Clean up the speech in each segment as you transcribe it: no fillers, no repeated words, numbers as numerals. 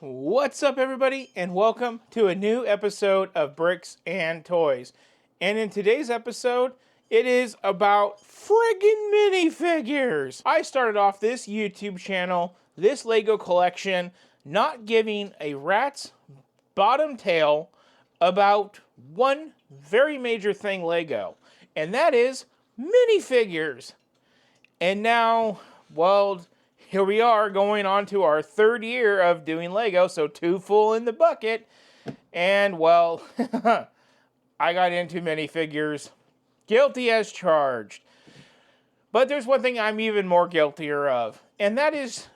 What's up, everybody, and welcome to a new episode of Bricks and Toys. And in today's episode, it is about friggin' minifigures. I started off this YouTube channel, this Lego collection, not giving a rat's bottom tail about one very major thing Lego, and that is minifigures. And now, well, here we are going on to our third year of doing Lego, so two full in the bucket. And, well, I got into minifigures. Guilty as charged. But there's one thing I'm even more guiltier of, and that is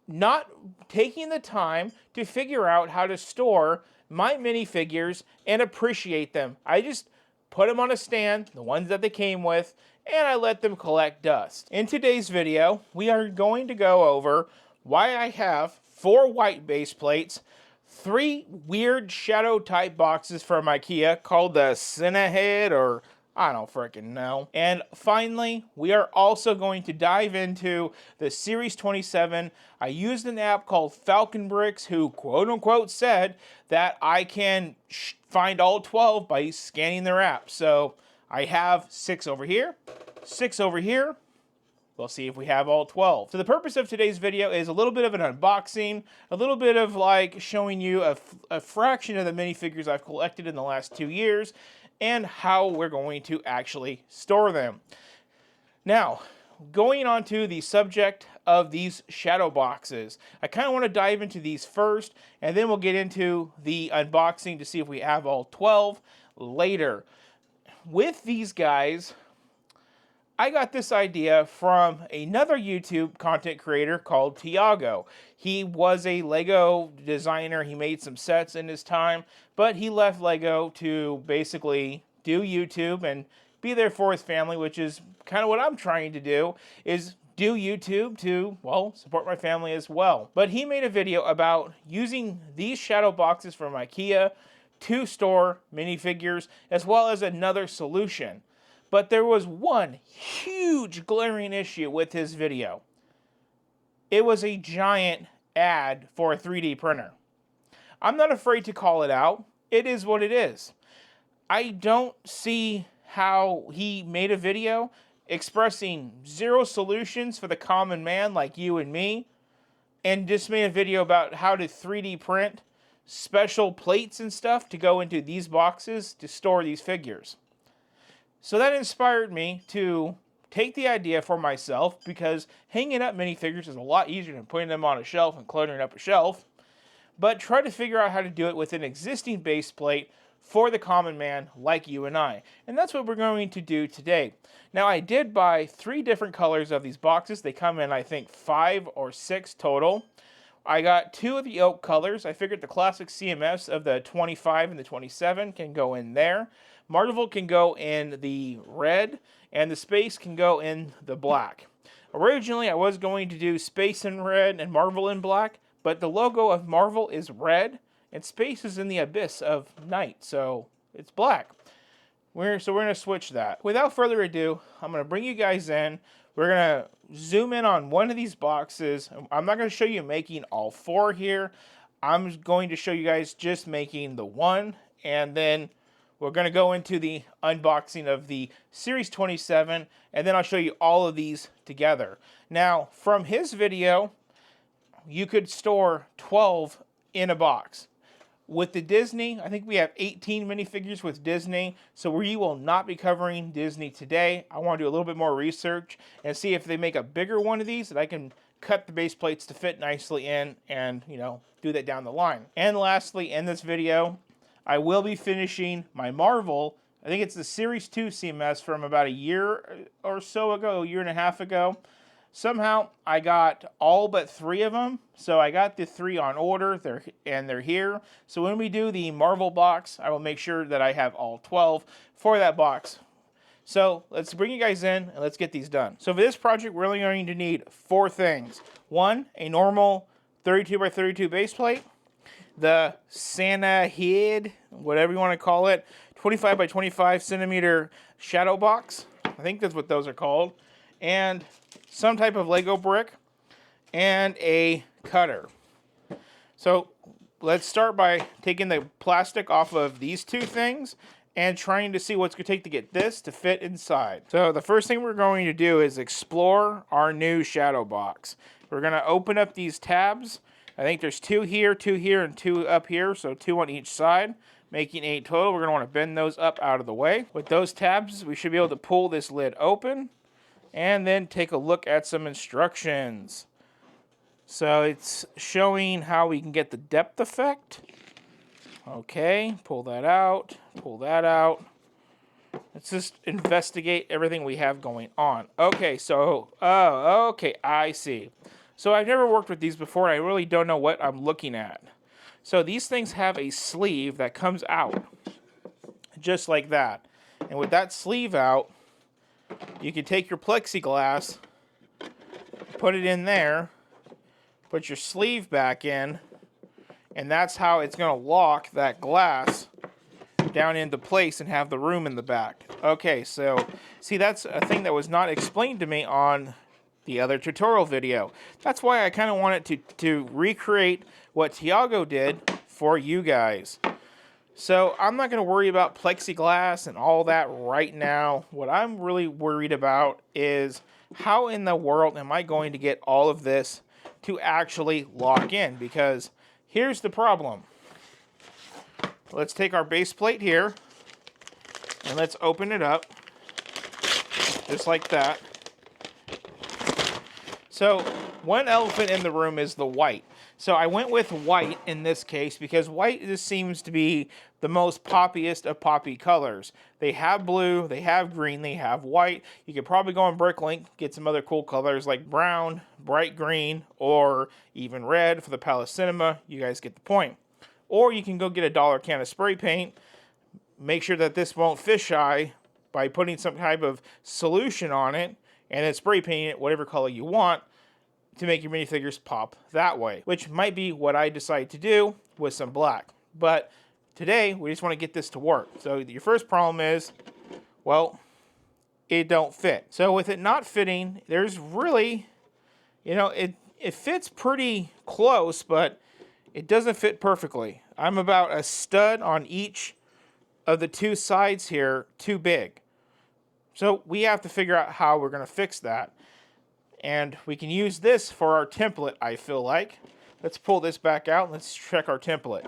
not taking the time to figure out how to store my minifigures and appreciate them. I just put them on a stand, the ones that they came with, and I let them collect dust. In today's video, we are going to go over why I have 4 white base plates, 3 weird shadow type boxes from IKEA called the Cinehead, or I don't freaking know. And finally, we are also going to dive into the Series 27. I used an app called Falcon Bricks, who quote unquote said that I can find all 12 by scanning their app. So I have 6 over here, 6 over here. We'll see if we have all 12. So the purpose of today's video is a little bit of an unboxing, a little bit of like showing you a fraction of the minifigures I've collected in the last 2 years, and how we're going to actually store them. Now, going on to the subject of these shadow boxes, I kind of want to dive into these first, and then we'll get into the unboxing to see if we have all 12 later. With these guys, I got this idea from another YouTube content creator called Tiago. He was a Lego designer. He made some sets in his time, but he left Lego to basically do YouTube and be there for his family, which is kind of what I'm trying to do, is do YouTube to, well, support my family as well. But he made a video about using these shadow boxes from IKEA to store minifigures, as well as another solution. But there was one huge glaring issue with his video. It was a giant ad for a 3D printer. I'm not afraid to call it out. It is what it is. I don't see how he made a video expressing 0 solutions for the common man like you and me, and just made a video about how to 3D print special plates and stuff to go into these boxes to store these figures. So that inspired me to take the idea for myself, because hanging up minifigures is a lot easier than putting them on a shelf and cluttering up a shelf, but try to figure out how to do it with an existing base plate for the common man like you and I. And that's what we're going to do today. Now, I did buy 3 different colors of these boxes. They come in, I think, 5 or 6 total. I got 2 of the oak colors. I figured the classic CMFs of the 25 and the 27 can go in there. Marvel can go in the red, and the Space can go in the black. Originally, I was going to do Space in red and Marvel in black, but the logo of Marvel is red, and Space is in the abyss of night, so it's black. We're going to switch that. Without further ado, I'm going to bring you guys in. We're going to zoom in on one of these boxes. I'm not going to show you making all 4 here. I'm going to show you guys just making the one, and then we're going to go into the unboxing of the Series 27, and then I'll show you all of these together. Now, from his video, you could store 12 in a box. With the Disney, I think we have 18 minifigures with Disney, so we will not be covering Disney today. I want to do a little bit more research and see if they make a bigger one of these that I can cut the base plates to fit nicely in and, you know, do that down the line. And lastly, in this video, I will be finishing my Marvel. I think it's the Series 2 CMS from about a year or so ago, a year and a half ago. Somehow, I got all but 3 of them, so I got the 3 on order, they're here. So when we do the Marvel box, I will make sure that I have all 12 for that box. So let's bring you guys in, and let's get these done. So for this project, we're only going to need 4 things. 1, a normal 32 by 32 base plate. The Cinehead, whatever you want to call it, 25 by 25 centimeter shadow box. I think that's what those are called. And some type of Lego brick, and a cutter. So let's start by taking the plastic off of these two things and trying to see what's going to take to get this to fit inside. So the first thing we're going to do is explore our new shadow box. We're going to open up these tabs. I think there's 2 here, 2 here, and 2 up here, so 2 on each side, making 8 total. We're going to want to bend those up out of the way. With those tabs, we should be able to pull this lid open and then take a look at some instructions. So it's showing how we can get the depth effect. Okay, pull that out, pull that out. Let's just investigate everything we have going on. Okay, so, okay, I see. So I've never worked with these before, and I really don't know what I'm looking at. So these things have a sleeve that comes out, just like that. And with that sleeve out, you can take your plexiglass, put it in there, put your sleeve back in, and that's how it's going to lock that glass down into place and have the room in the back. Okay, so see, that's a thing that was not explained to me on the other tutorial video. That's why I kind of wanted to recreate what Tiago did for you guys. So I'm not going to worry about plexiglass and all that right now. What I'm really worried about is how in the world am I going to get all of this to actually lock in? Because here's the problem. Let's take our base plate here and let's open it up just like that. So one elephant in the room is the white. So I went with white in this case because white just seems to be the most poppiest of poppy colors. They have blue, they have green, they have white. You could probably go on Bricklink, get some other cool colors like brown, bright green, or even red for the Palace Cinema. You guys get the point. Or you can go get a $1 can of spray paint. Make sure that this won't fisheye by putting some type of solution on it and then spray paint it whatever color you want to make your minifigures pop that way, which might be what I decide to do with some black. But today, we just want to get this to work. So your first problem is, well, it don't fit. So with it not fitting, there's really, you know, it fits pretty close, but it doesn't fit perfectly. I'm about a stud on each of the 2 sides here too big. So we have to figure out how we're going to fix that. And we can use this for our template, I feel like. Let's pull this back out and let's check our template.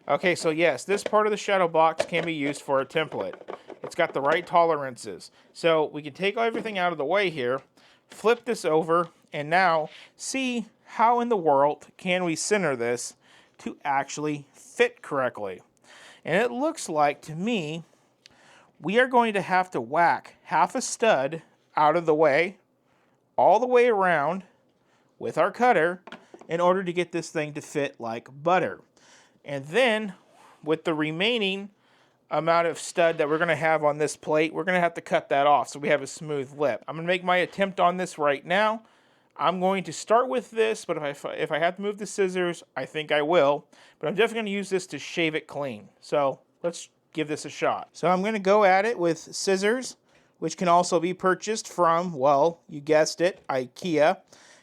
Okay, so yes, this part of the shadow box can be used for a template. It's got the right tolerances. So we can take everything out of the way here, flip this over, and now see how in the world can we center this to actually fit correctly. And it looks like, to me, we are going to have to whack half a stud out of the way, all the way around with our cutter in order to get this thing to fit like butter. And then with the remaining amount of stud that we're going to have on this plate, we're going to have to cut that off so we have a smooth lip. I'm going to make my attempt on this right now. I'm going to start with this, but if I have to move the scissors, I think I will. But I'm definitely going to use this to shave it clean. So let's give this a shot. So I'm going to go at it with scissors, which can also be purchased from, well, you guessed it, IKEA.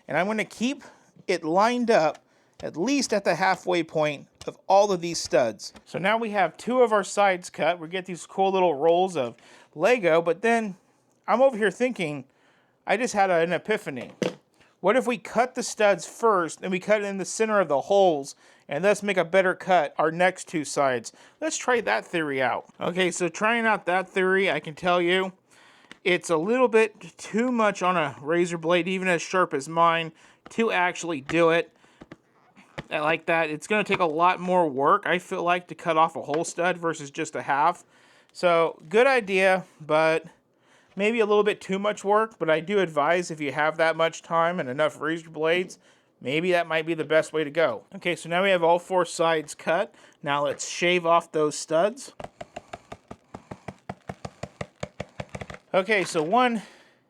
And I'm going to keep it lined up at least at the halfway point of all of these studs. So now we have 2 of our sides cut. We get these cool little rolls of Lego, but then I'm over here thinking, I just had an epiphany. What if we cut the studs first, and we cut it in the center of the holes, and thus make a better cut our next 2 sides? Let's try that theory out. Okay, so trying out that theory, I can tell you, it's a little bit too much on a razor blade, even as sharp as mine, to actually do it like that. It's going to take a lot more work, I feel like, to cut off a whole stud versus just a half. So, good idea, but maybe a little bit too much work, but I do advise if you have that much time and enough razor blades, maybe that might be the best way to go. Okay, so now we have all 4 sides cut. Now let's shave off those studs. Okay, so one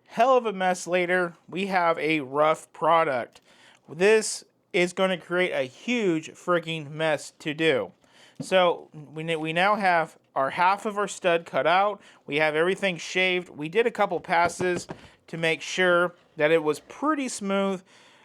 hell of a mess later, we have a rough product. This is going to create a huge freaking mess to do. So we now have our half of our stud cut out. We have everything shaved. We did a couple passes to make sure that it was pretty smooth.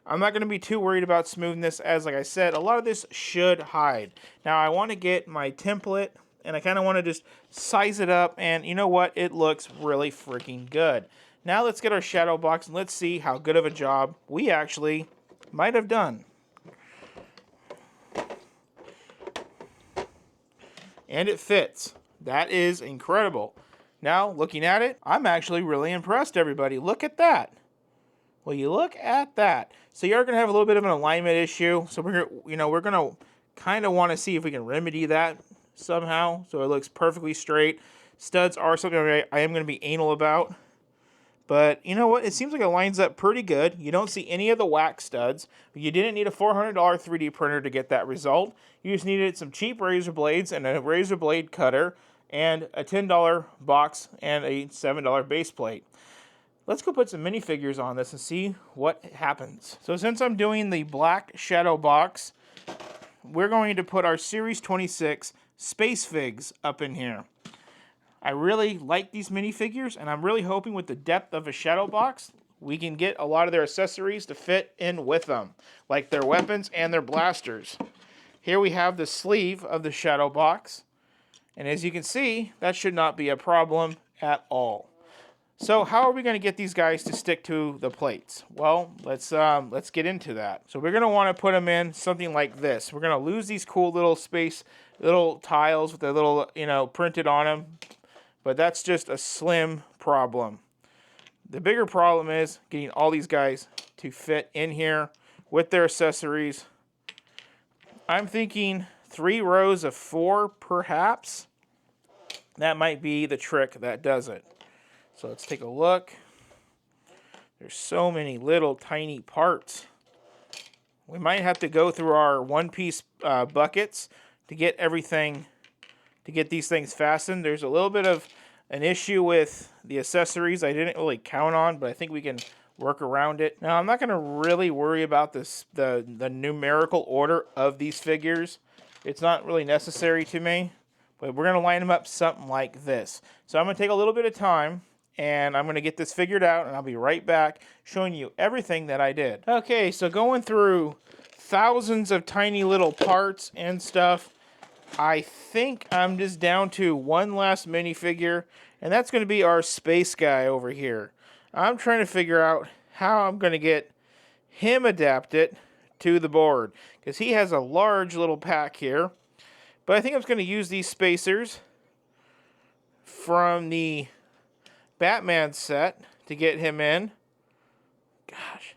I'm not going to be too worried about smoothness, as like I said, a lot of this should hide. Now I want to get my template, and I kind of want to just size it up, and you know what? It looks really freaking good. Now let's get our shadow box, and let's see how good of a job we actually might have done. And it fits. That is incredible. Now, looking at it, I'm actually really impressed, everybody. Look at that. Will you look at that? So you are going to have a little bit of an alignment issue. So we're going to kind of want to see if we can remedy that somehow so it looks perfectly straight. Studs are something I am going to be anal about. But you know what? It seems like it lines up pretty good. You don't see any of the wax studs. You didn't need a $400 3D printer to get that result. You just needed some cheap razor blades and a razor blade cutter and a $10 box and a $7 base plate. Let's go put some minifigures on this and see what happens. So since I'm doing the black shadow box, we're going to put our Series 26 Space Figs up in here. I really like these minifigures, and I'm really hoping with the depth of a shadow box, we can get a lot of their accessories to fit in with them, like their weapons and their blasters. Here we have the sleeve of the shadow box, and as you can see, that should not be a problem at all. So how are we going to get these guys to stick to the plates? Well, let's get into that. So we're going to want to put them in something like this. We're going to lose these cool little little tiles with the little, printed on them. But that's just a slim problem. The bigger problem is getting all these guys to fit in here with their accessories. I'm thinking 3 rows of 4, perhaps. That might be the trick that does it. So let's take a look. There's so many little tiny parts. We might have to go through our one-piece buckets to get everything, to get these things fastened. There's a little bit of an issue with the accessories I didn't really count on, but I think we can work around it. Now, I'm not going to really worry about the numerical order of these figures. It's not really necessary to me, but we're going to line them up something like this. So I'm going to take a little bit of time, and I'm going to get this figured out, and I'll be right back showing you everything that I did. Okay, so going through thousands of tiny little parts and stuff, I think I'm just down to one last minifigure, and that's going to be our space guy over here. I'm trying to figure out how I'm going to get him adapted to the board, because he has a large little pack here. But I think I'm just going to use these spacers from the Batman set to get him in. Gosh.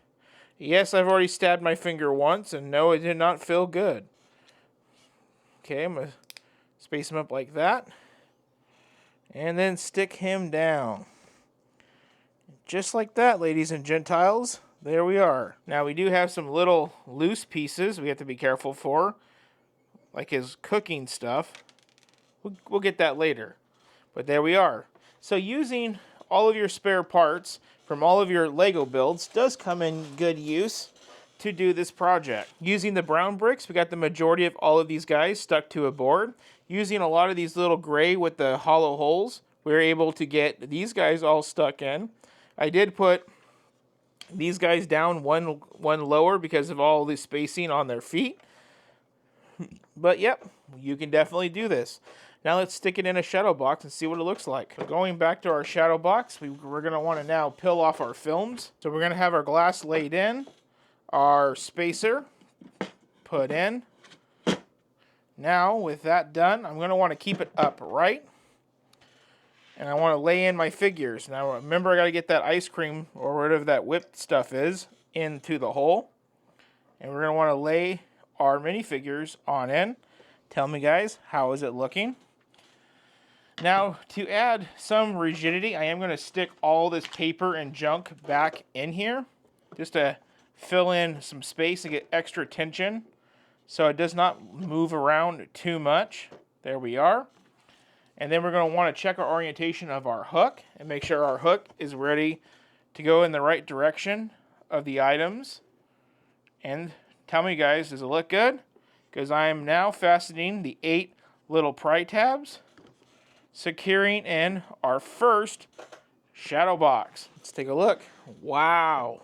Yes, I've already stabbed my finger once, and no, it did not feel good. Okay, I'm going to space him up like that. And then stick him down. Just like that, ladies and gentiles. There we are. Now, we do have some little loose pieces we have to be careful for, like his cooking stuff. We'll get that later. But there we are. So using all of your spare parts from all of your Lego builds does come in good use to do this project. Using the brown bricks, we got the majority of all of these guys stuck to a board. Using a lot of these little gray with the hollow holes, we were able to get these guys all stuck in. I did put these guys down one lower because of all the spacing on their feet. But yep, you can definitely do this. Now let's stick it in a shadow box and see what it looks like. So going back to our shadow box, we're going to want to now peel off our films. So we're going to have our glass laid in, our spacer put in. Now with that done, I'm going to want to keep it upright. And I want to lay in my figures. Now remember, I got to get that ice cream or whatever that whipped stuff is into the hole. And we're going to want to lay our minifigures on in. Tell me guys, how is it looking? Now, to add some rigidity, I am going to stick all this paper and junk back in here, just to fill in some space and get extra tension, so it does not move around too much. There we are. And then we're going to want to check our orientation of our hook, and make sure our hook is ready to go in the right direction of the items. And tell me guys, does it look good? Because I am now fastening the 8 little pry tabs, securing in our first shadow box. Let's take a look. Wow.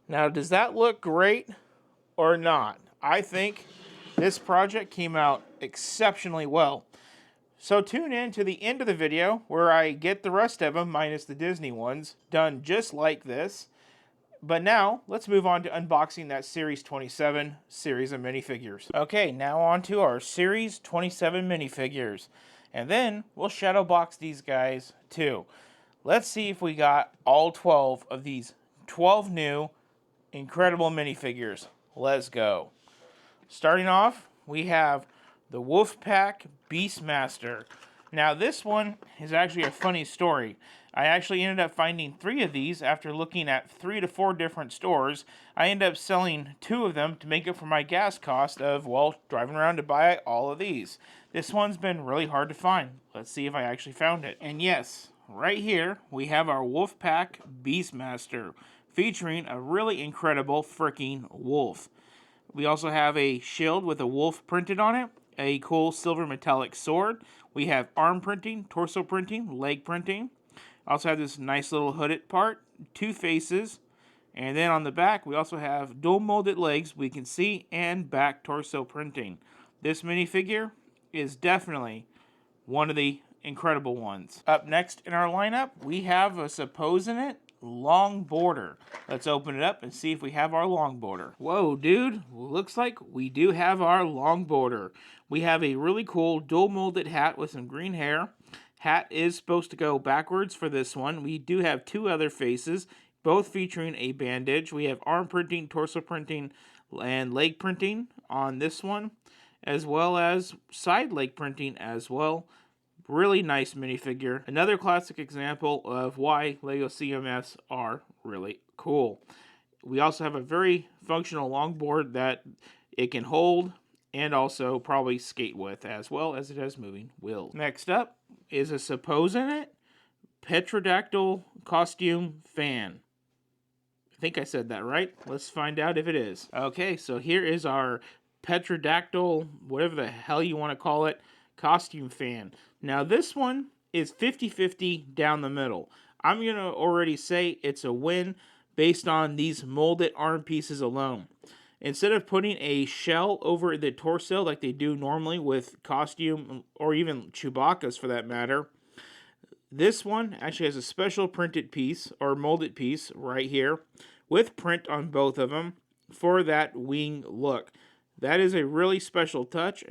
Now, does that look great or not? I think this project came out exceptionally well. So tune in to the end of the video where I get the rest of them, minus the Disney ones, done just like this. But now, let's move on to unboxing that Series 27 series of minifigures. Okay, now on to our Series 27 minifigures. And then, we'll shadow box these guys too. Let's see if we got all 12 of these 12 new incredible minifigures. Let's go. Starting off, we have the Wolfpack Beastmaster. Now, this one is actually a funny story. I actually ended up finding 3 of these after looking at 3 to 4 different stores. I ended up selling 2 of them to make up for my gas cost of, well, driving around to buy all of these. This one's been really hard to find. Let's see if I actually found it. And yes, right here, we have our Wolfpack Beastmaster, featuring a really incredible freaking wolf. We also have a shield with a wolf printed on it, a cool silver metallic sword. We have arm printing, torso printing, leg printing. Also have this nice little hooded part, 2 faces, and then on the back we also have dual molded legs we can see and back torso printing. This minifigure is definitely one of the incredible ones. Up next in our lineup, we have a supposing long border. Let's open it up and see if we have our long border. Whoa, dude, looks like we do have our long border. We have a really cool dual molded hat with some green hair. Hat is supposed to go backwards for this one. We do have 2 other faces, both featuring a bandage. We have arm printing, torso printing, and leg printing on this one, as well as side leg printing as well. Really nice minifigure. Another classic example of why LEGO CMFs are really cool. We also have a very functional longboard that it can hold and also probably skate with, as well as it has moving wheels. Next up is a supposing Petrodactyl costume fan. I think I said that right. Let's find out if it is. Okay, so here is our Petrodactyl, whatever the hell you want to call it, costume fan. Now this one is 50-50 down the middle. I'm going to already say it's a win based on these molded arm pieces alone. Instead of putting a shell over the torso like they do normally with costume, or even Chewbacca's for that matter, this one actually has a special printed piece, or molded piece, right here, with print on both of them for that wing look. That is a really special touch,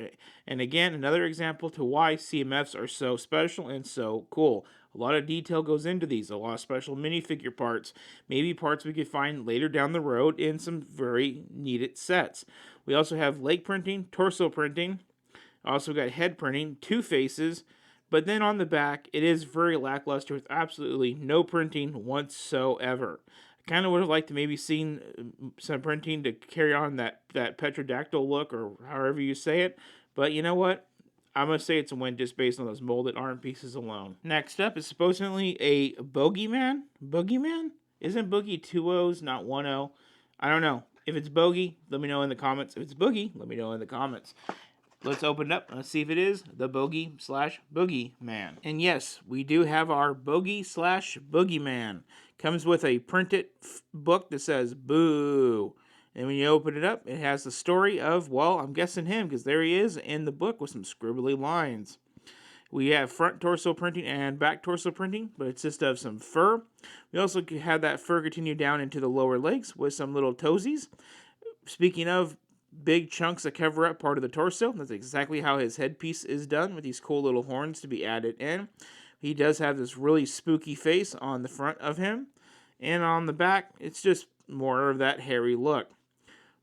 and again, another example to why CMFs are so special and so cool. A lot of detail goes into these, a lot of special minifigure parts, maybe parts we could find later down the road in some very needed sets. We also have leg printing, torso printing, also got head printing, 2 faces, but then on the back, it is very lackluster with absolutely no printing whatsoever. I kind of would have liked to maybe seen some printing to carry on that petrodactyl look, or however you say it, but you know what? I'm going to say it's a win just based on those molded arm pieces alone. Next up is supposedly a Bogeyman. Boogeyman? Isn't Boogie 2 O's, not 1 O? I don't know. If it's Bogey, let me know in the comments. If it's Boogie, let me know in the comments. Let's open it up and let's see if it is the Bogey/Boogie Man. And yes, we do have our Bogey/Boogie Man. Comes with a printed book that says Boo. And when you open it up, it has the story of, well, I'm guessing him, because there he is in the book with some scribbly lines. We have front torso printing and back torso printing, but it consists of some fur. We also have that fur continue down into the lower legs with some little toesies. Speaking of big chunks that cover up part of the torso, that's exactly how his headpiece is done, with these cool little horns to be added in. He does have this really spooky face on the front of him, and on the back, it's just more of that hairy look.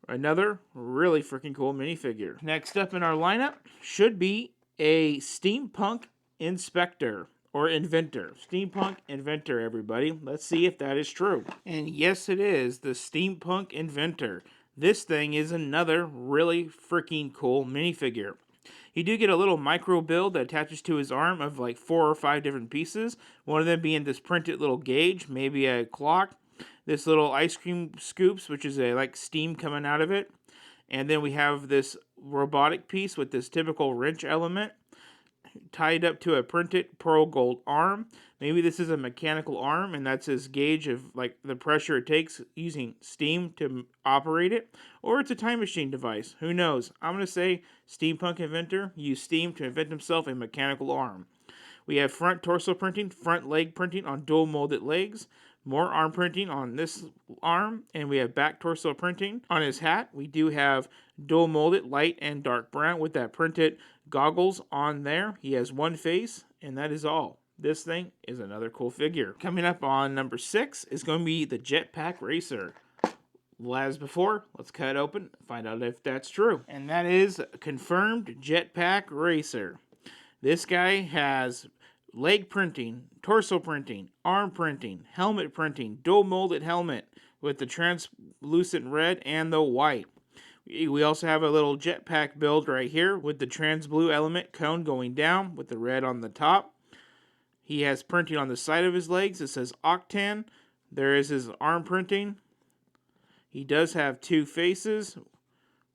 Another really freaking cool minifigure. Next up in our lineup should be a Steampunk Inspector, or Inventor. Steampunk Inventor, everybody. Let's see if that is true. And yes, it is the Steampunk Inventor. This thing is another really freaking cool minifigure. You do get a little micro build that attaches to his arm of like 4 or 5 different pieces. One of them being this printed little gauge, maybe a clock. This little ice cream scoops, which is a like steam coming out of it. And then we have this robotic piece with this typical wrench element. tied up to a printed pearl gold arm. Maybe this is a mechanical arm, and that's his gauge of like the pressure it takes using steam to operate it. Or it's a time machine device. Who knows? I'm going to say steampunk inventor used steam to invent himself a mechanical arm. We have front torso printing, front leg printing on dual molded legs, more arm printing on this arm, and we have back torso printing on his hat. We do have dual molded light and dark brown with that printed goggles on there. He has one face, and that is all. This thing is another cool figure. Coming up on number 6 is going to be the Jetpack Racer. As before, let's cut it open and find out if that's true. And that is confirmed Jetpack Racer. This guy has leg printing, torso printing, arm printing, helmet printing, dual molded helmet with the translucent red and the white. We also have a little jetpack build right here with the trans blue element cone going down with the red on the top. He has printing on the side of his legs. It says Octan. There is his arm printing. He does have two faces.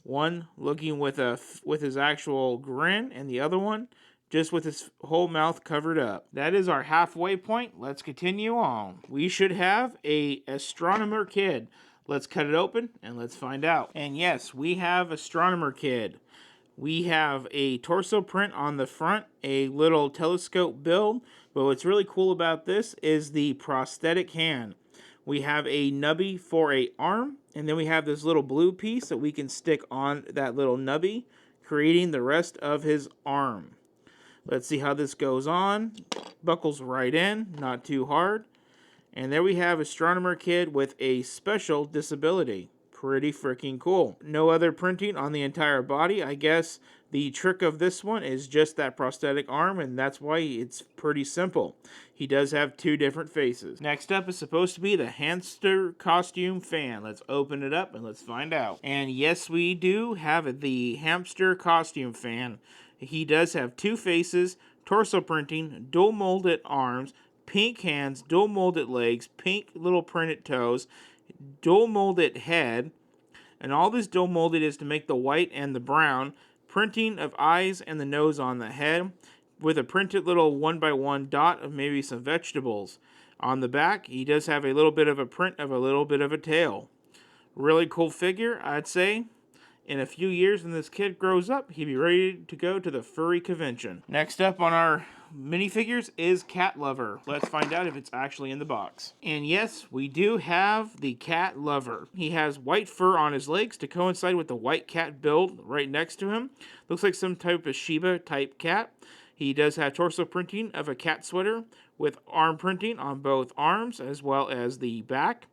One looking with his actual grin, and the other one just with his whole mouth covered up. That is our halfway point. Let's continue on. We should have a astronomer kid. Let's cut it open and let's find out. And yes, we have astronomer kid. We have a torso print on the front, a little telescope build, but what's really cool about this is the prosthetic hand. We have a nubby for a arm, and then we have this little blue piece that we can stick on that little nubby, creating the rest of his arm. Let's see how this goes on. Buckles right in, not too hard. And there we have Astronomer Kid with a special disability. Pretty freaking cool. No other printing on the entire body. I guess the trick of this one is just that prosthetic arm, and that's why it's pretty simple. He does have two different faces. Next up is supposed to be the hamster costume fan. Let's open it up and let's find out. And yes, we do have the hamster costume fan. He does have two faces, torso printing, dual molded arms, pink hands, dual molded legs, pink little printed toes, dual molded head, and all this dual molded is to make the white and the brown, printing of eyes and the nose on the head, with a printed little 1x1 dot of maybe some vegetables. On the back, he does have a little bit of a print of a little bit of a tail. Really cool figure, I'd say. In a few years, when this kid grows up, he'd be ready to go to the furry convention. Next up on our minifigures is Cat Lover. Let's find out if it's actually in the box. And yes, we do have the Cat Lover. He has white fur on his legs to coincide with the white cat build right next to him. Looks like some type of Shiba type cat. He does have torso printing of a cat sweater with arm printing on both arms as well as the back.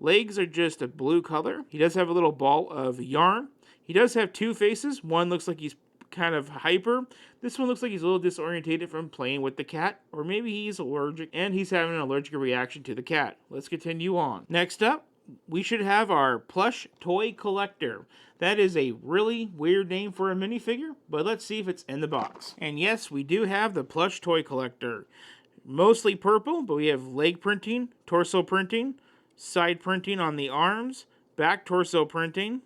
Legs are just a blue color. He does have a little ball of yarn. He does have two faces. One looks like he's kind of hyper. This one looks like he's a little disorientated from playing with the cat. Or maybe he's allergic and he's having an allergic reaction to the cat. Let's continue on. Next up, we should have our plush toy collector. That is a really weird name for a minifigure, but let's see if it's in the box. And yes, we do have the plush toy collector. Mostly purple, but we have leg printing, torso printing, side printing on the arms, back torso printing.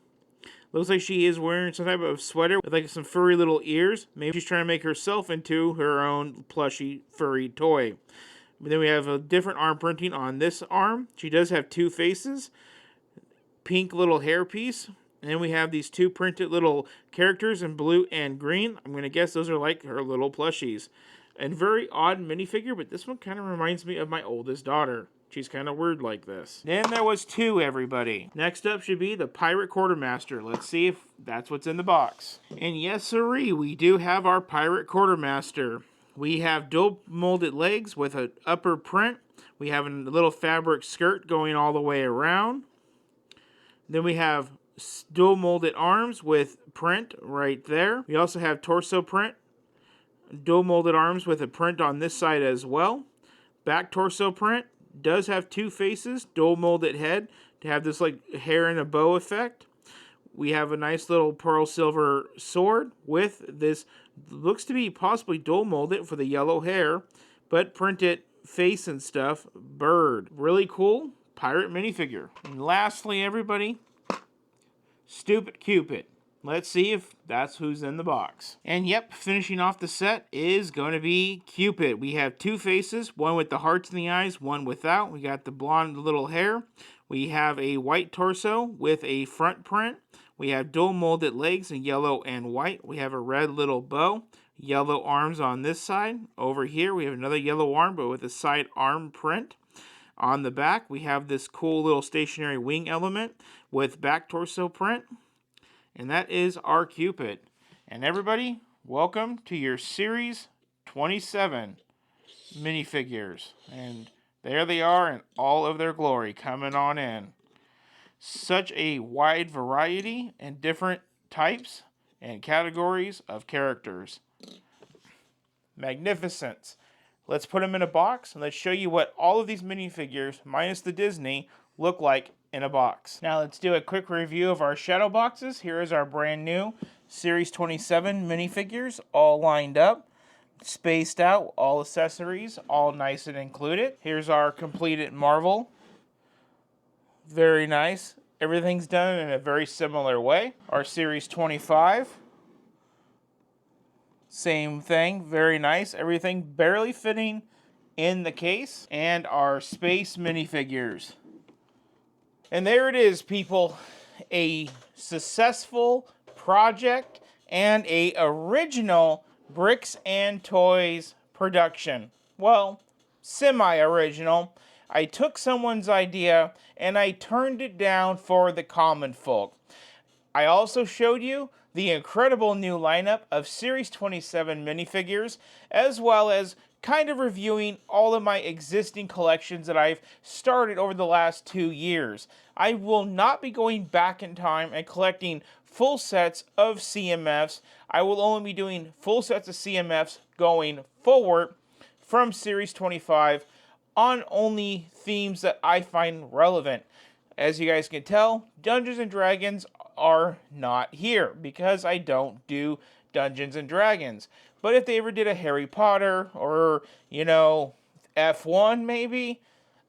Looks like she is wearing some type of sweater with like some furry little ears. Maybe she's trying to make herself into her own plushy furry toy. Then we have a different arm printing on this arm. She does have two faces. Pink little hairpiece. And then we have these two printed little characters in blue and green. I'm going to guess those are like her little plushies. And very odd minifigure, but this one kind of reminds me of my oldest daughter. She's kind of weird like this. Then there was two, everybody. Next up should be the Pirate Quartermaster. Let's see if that's what's in the box. And yes, sirree, we do have our Pirate Quartermaster. We have dual molded legs with an upper print. We have a little fabric skirt going all the way around. Then we have dual molded arms with print right there. We also have torso print. Dual molded arms with a print on this side as well. Back torso print. Does have two faces, dual molded head to have this like hair in a bow effect. We have a nice little pearl silver sword with this, looks to be possibly dual molded for the yellow hair, but printed face and stuff, bird. Really cool pirate minifigure. And lastly, everybody, Stupid Cupid. Let's see if that's who's in the box. And yep, finishing off the set is going to be Cupid. We have two faces, one with the hearts in the eyes, one without. We got the blonde little hair. We have a white torso with a front print. We have dual molded legs in yellow and white. We have a red little bow, yellow arms on this side. Over here, we have another yellow arm, but with a side arm print. On the back, we have this cool little stationary wing element with back torso print. And that is our Cupid. And everybody, welcome to your Series 27 minifigures. And there they are in all of their glory, coming on in. Such a wide variety and different types and categories of characters. Magnificent. Let's put them in a box and let's show you what all of these minifigures, minus the Disney, look like in a box. Now let's do a quick review of our shadow boxes. Here is our brand new Series 27 minifigures, all lined up, spaced out, all accessories, all nice and included. Here's our completed Marvel. Very nice. Everything's done in a very similar way. Our Series 25. Same thing, very nice. Everything barely fitting in the case. And our space minifigures. And there it is, people. A successful project and a original Bricks and Toys production. Well, semi-original. I took someone's idea and I turned it down for the common folk. I also showed you the incredible new lineup of Series 27 minifigures, as well as kind of reviewing all of my existing collections that I've started over the last 2 years. I will not be going back in time and collecting full sets of CMFs. I will only be doing full sets of CMFs going forward from Series 25 on only themes that I find relevant. As you guys can tell, Dungeons and Dragons are not here because I don't do Dungeons and Dragons. But if they ever did a Harry Potter or, F1 maybe,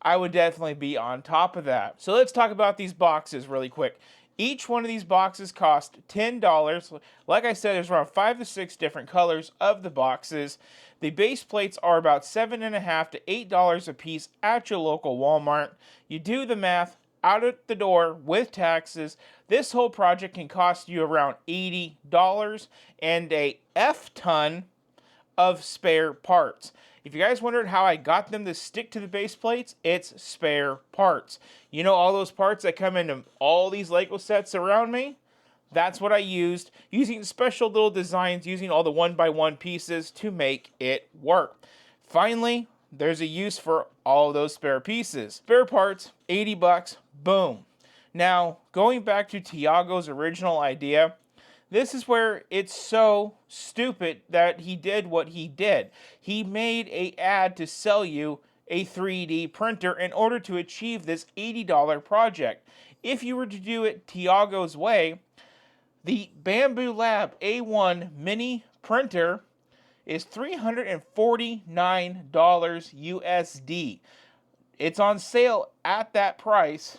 I would definitely be on top of that. So let's talk about these boxes really quick. Each one of these boxes cost $10. Like I said, there's around 5 to 6 different colors of the boxes. The base plates are about $7.50 to $8 a piece at your local Walmart. You do the math, out at the door with taxes, this whole project can cost you around $80 and a F-ton of spare parts. If you guys wondered how I got them to stick to the base plates, it's spare parts. You know all those parts that come into all these Lego sets around me? That's what I used, using special little designs, using all the 1x1 pieces to make it work. Finally, there's a use for all of those spare pieces. Spare parts, 80 bucks, boom. Now, going back to Tiago's original idea, this is where it's so stupid that he did what he did. He made an ad to sell you a 3D printer in order to achieve this $80 project. If you were to do it Tiago's way, the Bamboo Lab A1 mini printer is $349 USD. It's on sale at that price,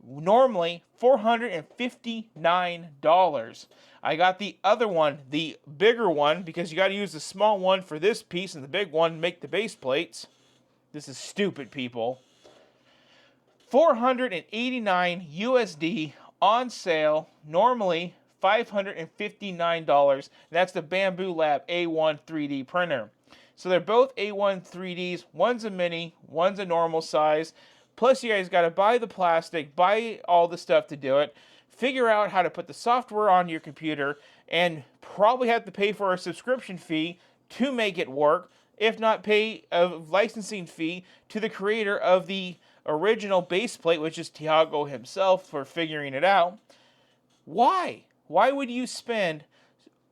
normally $459. I got the other one, the bigger one, because you got to use the small one for this piece and the big one to make the base plates. This is stupid, people. $489 USD on sale, normally $559. That's the Bamboo Lab A1 3D printer. So they're both A1 3Ds. One's a mini, one's a normal size. Plus you guys got to buy the plastic, buy all the stuff to do it, figure out how to put the software on your computer, and probably have to pay for a subscription fee to make it work, if not pay a licensing fee to the creator of the original base plate, which is Tiago himself, for figuring it out. Why? Why would you spend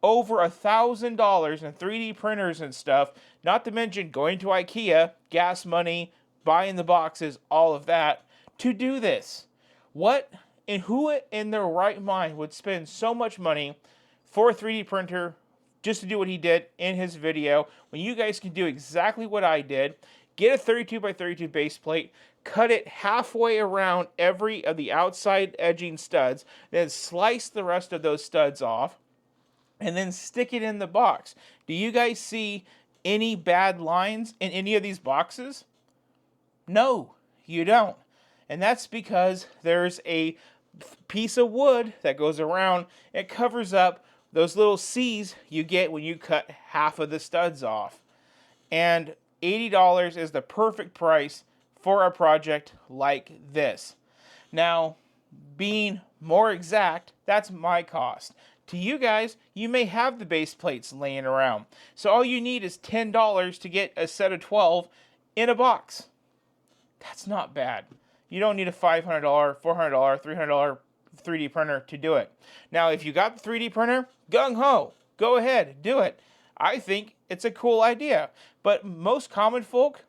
over $1,000 in 3D printers and stuff, not to mention going to IKEA, gas money, buying the boxes, all of that, to do this? What and who in their right mind would spend so much money for a 3D printer just to do what he did in his video, when you guys can do exactly what I did, Get a 32 by 32 base plate, cut it halfway around every of the outside edging studs, then slice the rest of those studs off, and then stick it in the box. Do you guys see any bad lines in any of these boxes? No, you don't. And that's because there's a piece of wood that goes around. It covers up those little C's you get when you cut half of the studs off. And $80 is the perfect price for a project like this. Now, being more exact, that's my cost. To you guys, you may have the base plates laying around. So all you need is $10 to get a set of 12 in a box. That's not bad. You don't need a $500, $400, $300 3D printer to do it. Now, if you got the 3D printer, gung-ho, go ahead, do it. I think it's a cool idea. But most common folk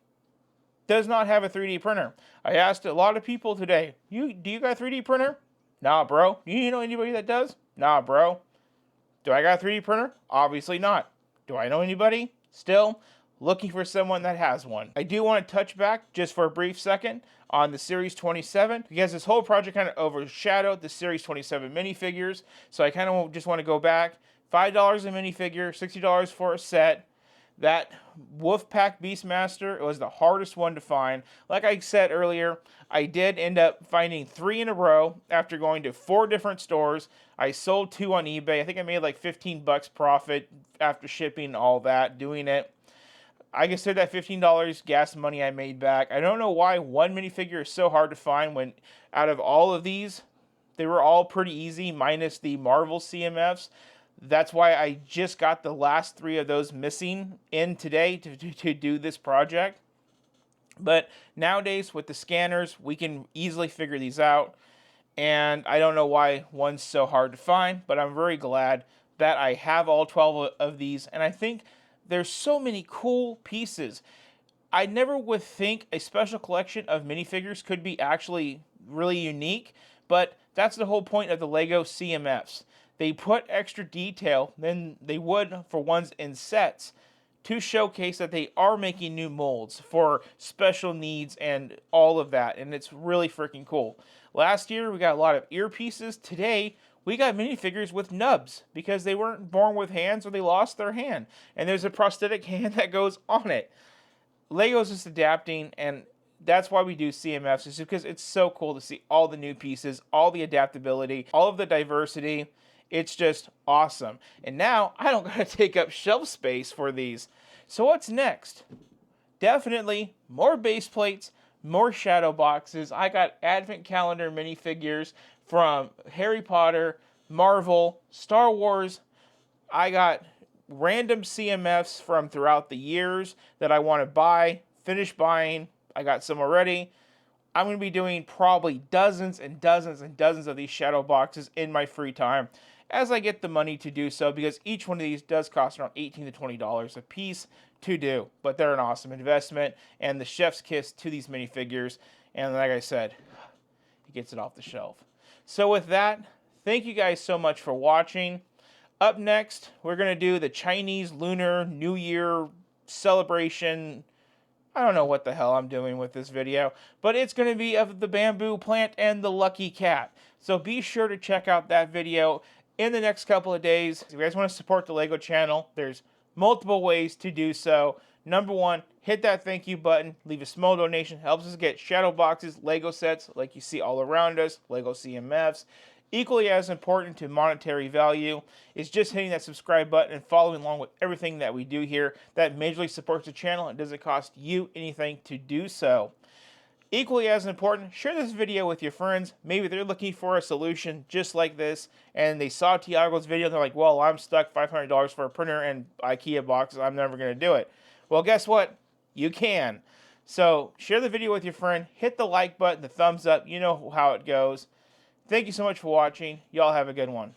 does not have a 3D printer. I asked a lot of people today, do you got a 3D printer? Nah, bro. You know anybody that does? Nah, bro. Do I got a 3D printer? Obviously not. Do I know anybody? Still looking for someone that has one. I do want to touch back just for a brief second on the Series 27 because this whole project kind of overshadowed the Series 27 minifigures. So I kind of just want to go back. $5 a minifigure, $60 for a set. That Wolfpack Beastmaster, it was the hardest one to find. Like I said earlier, I did end up finding 3 in a row after going to 4 different stores. I sold 2 on eBay. I think I made like 15 bucks profit after shipping and all that, doing it. I consider that $15 gas money I made back. I don't know why one minifigure is so hard to find when out of all of these, they were all pretty easy, minus the Marvel CMFs. That's why I just got the last 3 of those missing in today to do this project. But nowadays, with the scanners, we can easily figure these out. And I don't know why one's so hard to find, but I'm very glad that I have all 12 of these. And I think there's so many cool pieces. I never would think a special collection of minifigures could be actually really unique, but that's the whole point of the Lego CMFs. They put extra detail than they would for ones in sets to showcase that they are making new molds for special needs and all of that, and it's really freaking cool. Last year, we got a lot of earpieces. Today, we got minifigures with nubs because they weren't born with hands or they lost their hand, and there's a prosthetic hand that goes on it. Lego's just adapting, and that's why we do CMFs, is because it's so cool to see all the new pieces, all the adaptability, all of the diversity. It's just awesome. And now I don't gotta take up shelf space for these. So what's next? Definitely more base plates, more shadow boxes. I got advent calendar minifigures from Harry Potter, Marvel, Star Wars. I got random CMFs from throughout the years that I want to buy, finish buying. I got some already. I'm going to be doing probably dozens and dozens and dozens of these shadow boxes in my free time as I get the money to do so, because each one of these does cost around $18 to $20 a piece to do. But they're an awesome investment and the chef's kiss to these minifigures. And like I said, it gets it off the shelf. So with that, thank you guys so much for watching. Up next, we're going to do the Chinese Lunar New Year celebration. I don't know what the hell I'm doing with this video, but it's going to be of the bamboo plant and the lucky cat. So be sure to check out that video in the next couple of days. If you guys want to support the LEGO channel, there's multiple ways to do so. Number 1, hit that thank you button, leave a small donation, helps us get shadow boxes, LEGO sets like you see all around us, LEGO CMFs. Equally as important to monetary value is just hitting that subscribe button and following along with everything that we do here. That majorly supports the channel and doesn't cost you anything to do so. Equally as important, share this video with your friends. Maybe they're looking for a solution just like this, and they saw Tiago's video, and they're like, well, I'm stuck $500 for a printer and IKEA boxes, I'm never going to do it. Well, guess what? You can. So, share the video with your friend, hit the like button, the thumbs up, you know how it goes. Thank you so much for watching. Y'all have a good one.